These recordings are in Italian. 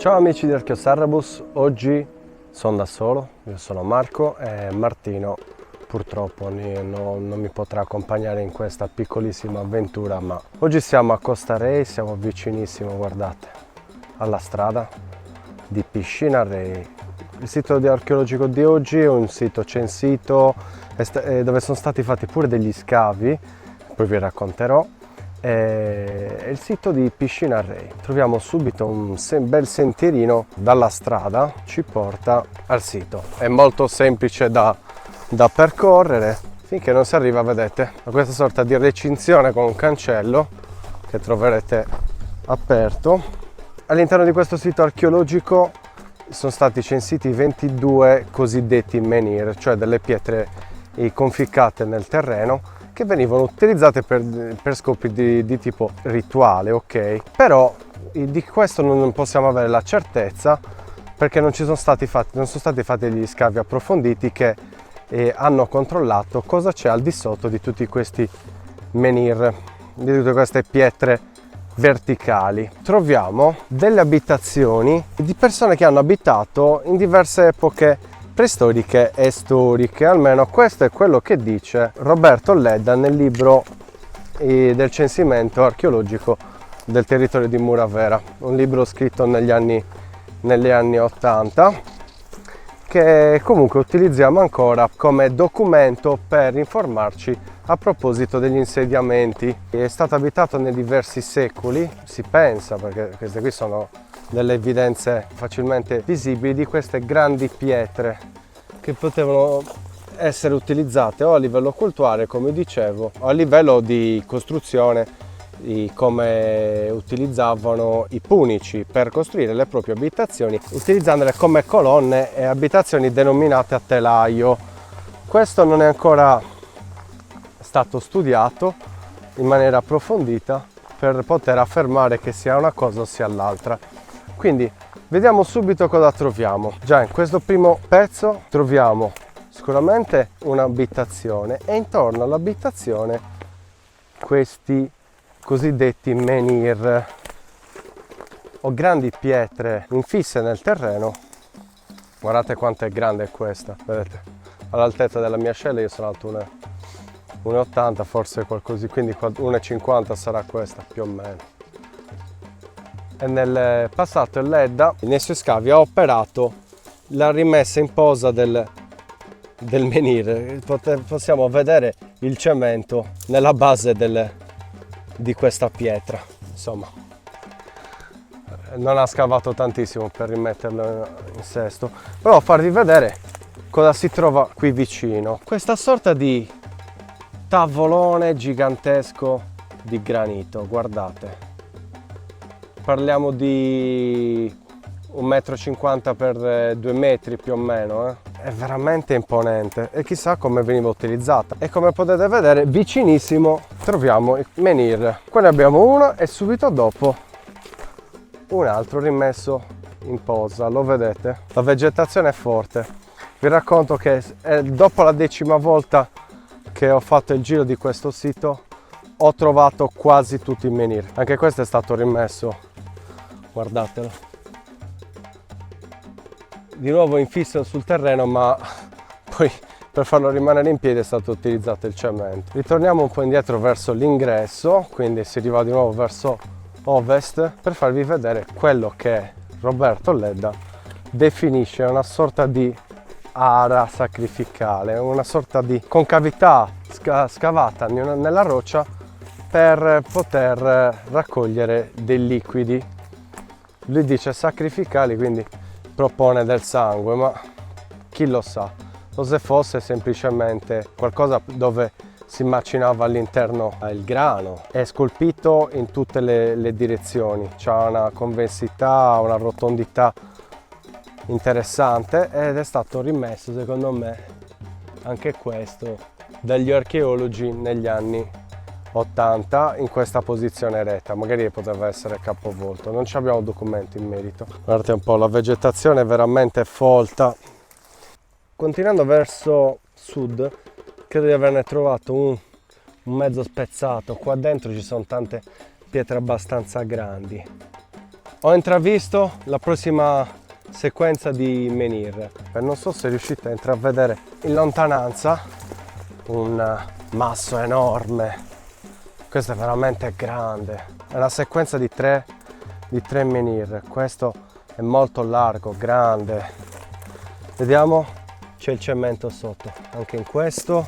Ciao amici di Archeosarrabus, oggi sono da solo, io sono Marco e Martino purtroppo non mi potrà accompagnare in questa piccolissima avventura, ma oggi siamo a Costa Rei, siamo vicinissimo, guardate, alla strada di Piscina Rei. Il sito archeologico di oggi è un sito censito dove sono stati fatti pure degli scavi, poi vi racconterò. È il sito di Piscina Rei. Troviamo subito un bel sentierino dalla strada, ci porta al sito. È molto semplice da percorrere finché non si arriva, vedete, a questa sorta di recinzione con un cancello che troverete aperto. All'interno di questo sito archeologico sono stati censiti 22 cosiddetti menhir, cioè delle pietre conficcate nel terreno che venivano utilizzate per scopi di tipo rituale, ok? Però di questo non possiamo avere la certezza perché non sono stati fatti degli scavi approfonditi che hanno controllato cosa c'è al di sotto di tutti questi menhir, di tutte queste pietre verticali. Troviamo delle abitazioni di persone che hanno abitato in diverse epoche preistoriche e storiche, almeno questo è quello che dice Roberto Ledda nel libro del censimento archeologico del territorio di Muravera, un libro scritto negli anni 80 che comunque utilizziamo ancora come documento per informarci a proposito degli insediamenti. È stato abitato nei diversi secoli, si pensa, perché queste qui sono delle evidenze facilmente visibili di queste grandi pietre che potevano essere utilizzate o a livello cultuale, come dicevo, o a livello di costruzione, come utilizzavano i punici per costruire le proprie abitazioni, utilizzandole come colonne e abitazioni denominate a telaio. Questo non è ancora stato studiato in maniera approfondita per poter affermare che sia una cosa o sia l'altra. Quindi vediamo subito cosa troviamo. Già in questo primo pezzo troviamo sicuramente un'abitazione e intorno all'abitazione questi cosiddetti menhir o grandi pietre infisse nel terreno. Guardate quanto è grande questa, vedete? All'altezza della mia ascella, io sono alto 1,80, forse qualcosa, quindi 1,50 sarà questa più o meno. E nel passato il Ledda nei suoi scavi ha operato la rimessa in posa del menhir. Possiamo vedere il cemento nella base di questa pietra, insomma non ha scavato tantissimo per rimetterlo in sesto, però farvi vedere cosa si trova qui vicino. Questa sorta di tavolone gigantesco di granito, guardate. Parliamo di 1,50 m per 2 metri più o meno, È veramente imponente e chissà come veniva utilizzata. E come potete vedere vicinissimo troviamo il menhir. Qua ne abbiamo uno e subito dopo un altro rimesso in posa, lo vedete? La vegetazione è forte. Vi racconto che dopo la 10ª volta che ho fatto il giro di questo sito ho trovato quasi tutti i menhir. Anche questo è stato rimesso. Guardatelo, di nuovo infisso sul terreno, ma poi per farlo rimanere in piedi è stato utilizzato il cemento. Ritorniamo un po' indietro verso l'ingresso, quindi si arriva di nuovo verso ovest per farvi vedere quello che Roberto Ledda definisce una sorta di ara sacrificale, una sorta di concavità scavata nella roccia per poter raccogliere dei liquidi. Lui dice sacrificali, quindi propone del sangue, ma chi lo sa, o se fosse semplicemente qualcosa dove si macinava all'interno il grano. È scolpito in tutte le direzioni, c'ha una convessità, una rotondità interessante ed è stato rimesso, secondo me, anche questo dagli archeologi negli anni 80 in questa posizione retta, magari poteva essere capovolto, non ci abbiamo documenti in merito. Guardate un po', la vegetazione è veramente folta. Continuando verso sud, credo di averne trovato un mezzo spezzato. Qua dentro ci sono tante pietre abbastanza grandi. Ho intravisto la prossima sequenza di menhir. Non so se riuscite a intravedere in lontananza un masso enorme. Questo è veramente grande. È una sequenza di tre menhir. Questo è molto largo, grande. Vediamo, c'è il cemento sotto. Anche in questo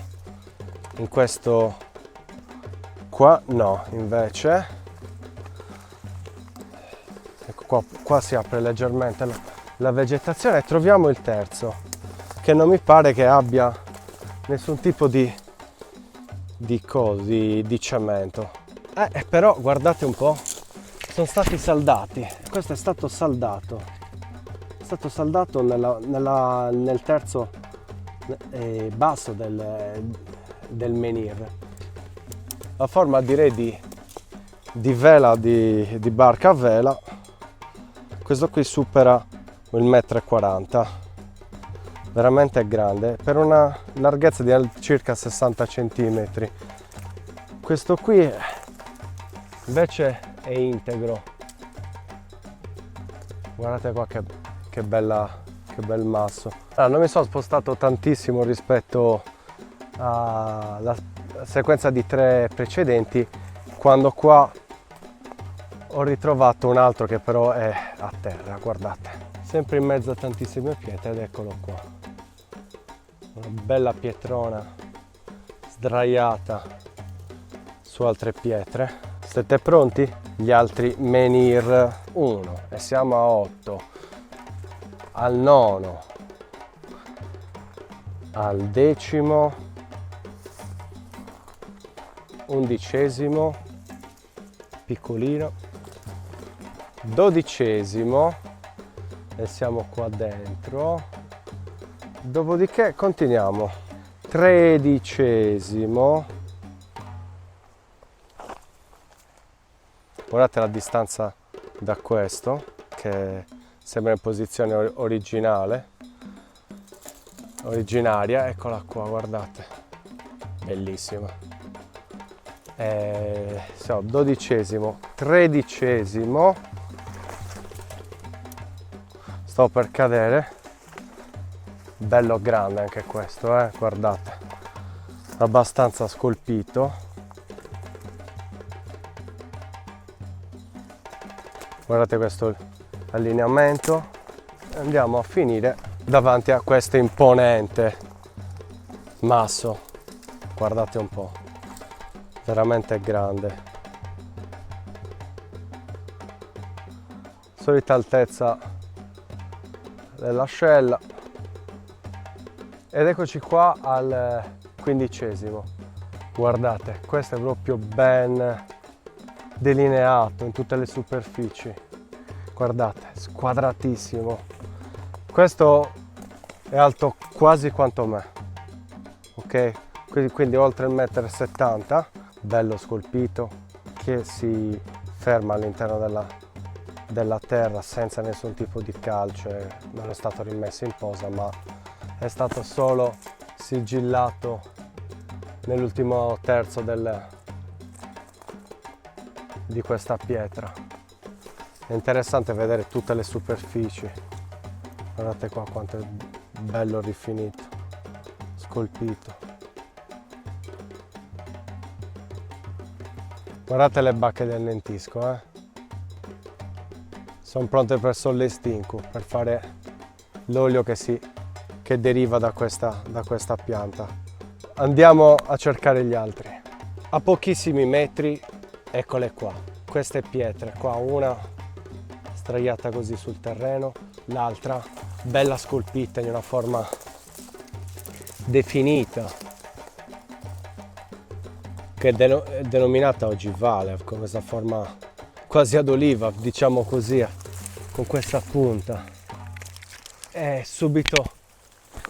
qua no, invece. Ecco qua si apre leggermente la vegetazione e troviamo il terzo, che non mi pare che abbia nessun tipo di cemento. Però guardate un po', sono stati saldati. Questo è stato saldato. È stato saldato nel terzo basso del menhir. La forma direi di vela, di barca a vela. Questo qui supera il 1,40 m, veramente grande, per una larghezza di circa 60 cm. Questo qui invece è integro. Guardate qua che bel masso. Allora, non mi sono spostato tantissimo rispetto alla sequenza di 3 precedenti, quando qua ho ritrovato un altro che però è a terra, guardate, sempre in mezzo a tantissime pietre, ed eccolo qua, una bella pietrona sdraiata su altre pietre. Siete pronti? Gli altri menhir. 1 e siamo a 8, al 9, al 10°, 11°, piccolino, 12° e siamo qua dentro. Dopodiché continuiamo, 13°. Guardate la distanza da questo, che sembra in posizione originaria. Eccola qua, guardate, bellissima. Siamo 12°, 13°. Sto per cadere. Bello grande anche questo, guardate, abbastanza scolpito. Guardate questo allineamento. Andiamo a finire davanti a questo imponente masso. Guardate un po', veramente grande. Solita altezza dell'ascella. Ed eccoci qua al 15°. Guardate, questo è proprio ben delineato in tutte le superfici. Guardate, squadratissimo. Questo è alto quasi quanto me, ok? Quindi oltre il 1,70 m, bello scolpito, che si ferma all'interno della terra senza nessun tipo di calce. Non è stato rimesso in posa, ma è stato solo sigillato nell'ultimo terzo di questa pietra. È interessante vedere tutte le superfici. Guardate qua quanto è bello rifinito, scolpito. Guardate le bacche del lentisco, sono pronte per sollestinco, per fare l'olio che deriva da questa pianta. Andiamo a cercare gli altri. A pochissimi metri, eccole qua, queste pietre qua, una straiata così sul terreno, l'altra bella scolpita in una forma definita, che è denominata ogivale, con questa forma quasi ad oliva, diciamo così, con questa punta. E subito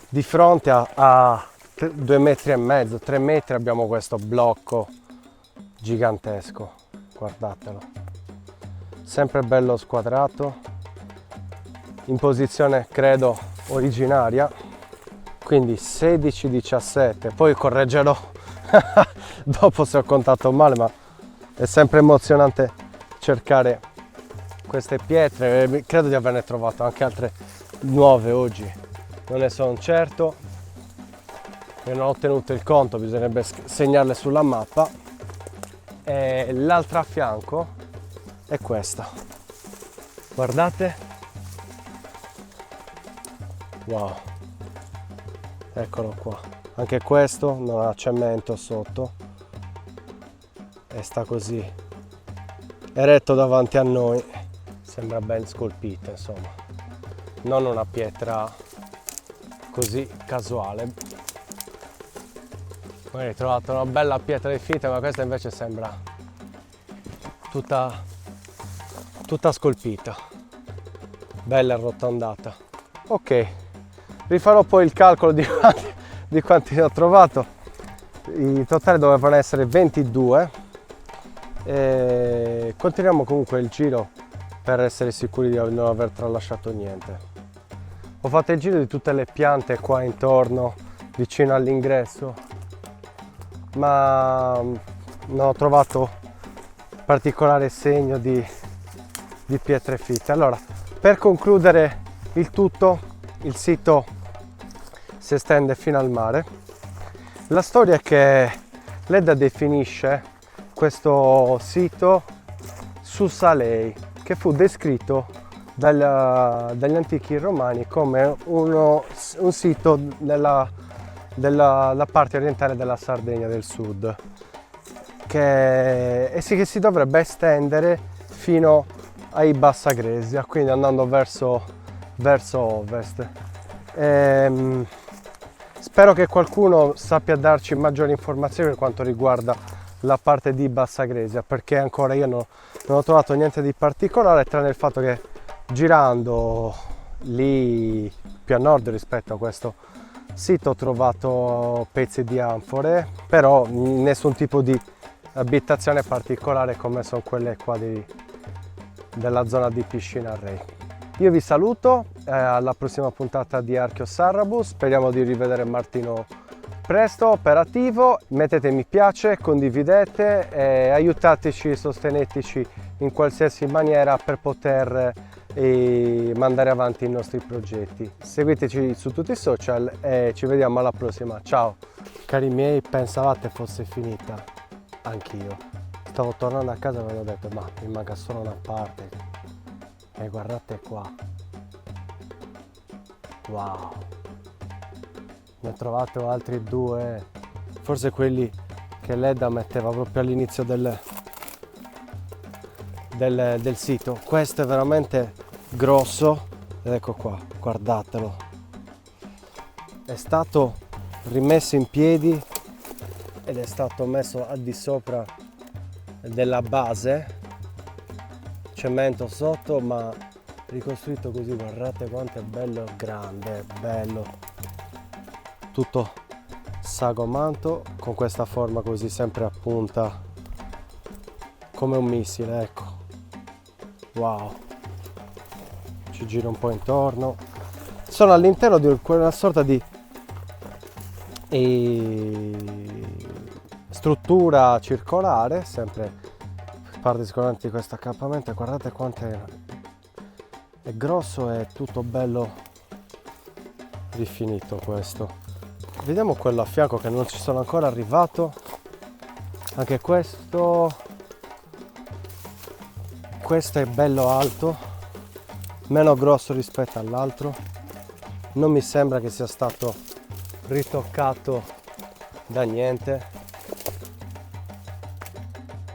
di fronte a 2,5 metri, 3 metri abbiamo questo blocco gigantesco, guardatelo, sempre bello squadrato, in posizione credo originaria, quindi 16-17, poi correggerò dopo se ho contato male, ma è sempre emozionante cercare queste pietre, credo di averne trovato anche altre nuove oggi, non ne sono certo, e non ho tenuto il conto, bisognerebbe segnarle sulla mappa. E l'altra a fianco è questa, guardate, wow, eccolo qua, anche questo non ha cemento sotto e sta così eretto davanti a noi, sembra ben scolpito, insomma, non una pietra così casuale. Poi ho trovato una bella pietra definita, ma questa invece sembra tutta scolpita, bella arrotondata. Ok, rifarò poi il calcolo di quanti ne ho trovato. I totali dovevano essere 22. E continuiamo comunque il giro per essere sicuri di non aver tralasciato niente. Ho fatto il giro di tutte le piante qua intorno, vicino all'ingresso, ma non ho trovato particolare segno di pietre fitte. Allora, per concludere il tutto, il sito si estende fino al mare. La storia è che Ledda definisce questo sito Sussalei, che fu descritto dagli antichi romani come un sito della parte orientale della Sardegna del Sud, che si dovrebbe estendere fino ai Bassagresia, quindi andando verso ovest. Spero che qualcuno sappia darci maggiori informazioni per quanto riguarda la parte di Bassagresia, perché ancora io non ho trovato niente di particolare, tranne il fatto che girando lì più a nord rispetto a questo sito ho trovato pezzi di anfore, però nessun tipo di abitazione particolare come sono quelle qua della zona di Piscina Rei. Io vi saluto, alla prossima puntata di Archeo Sarrabus, speriamo di rivedere Martino presto, operativo. Mettete mi piace, condividete, aiutateci, sosteneteci in qualsiasi maniera per poter mandare avanti i nostri progetti. Seguiteci su tutti i social e ci vediamo alla prossima. Ciao! Cari miei, pensavate fosse finita? Anch'io. Stavo tornando a casa e avevo detto, ma mi manca solo una parte. E guardate qua. Wow! Ne ho trovato altri due, forse quelli che Ledda metteva proprio all'inizio del sito. Questo è veramente grosso ed ecco qua, guardatelo. È stato rimesso in piedi ed è stato messo al di sopra della base, cemento sotto, ma ricostruito così. Guardate quanto è bello, grande, bello, tutto sagomato con questa forma così sempre a punta come un missile, ecco. Wow, ci giro un po' intorno. Sono all'interno di quella sorta di struttura circolare, sempre parte sicuramente di questo accampamento, e guardate quanto è grosso e tutto bello rifinito questo. Vediamo quello a fianco che non ci sono ancora arrivato, anche questo è bello alto, meno grosso rispetto all'altro, non mi sembra che sia stato ritoccato da niente,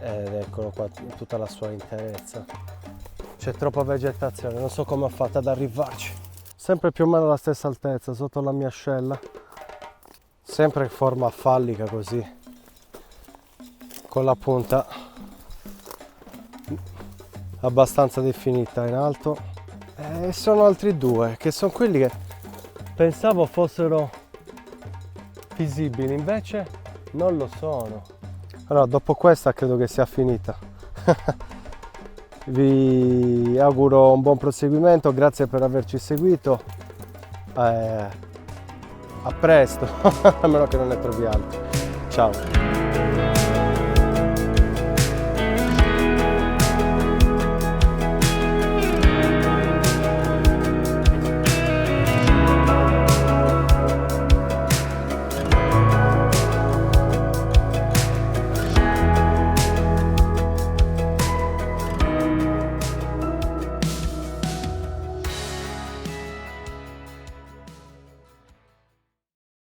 ed eccolo qua in tutta la sua interezza. C'è troppa vegetazione, non so come ho fatto ad arrivarci, sempre più o meno alla stessa altezza sotto la mia ascella, sempre in forma fallica così, con la punta abbastanza definita in alto. E sono altri due che sono quelli che pensavo fossero visibili, invece non lo sono. Allora, dopo questa credo che sia finita. Vi auguro un buon proseguimento, grazie per averci seguito, a presto, a meno che non ne trovi altri. Ciao!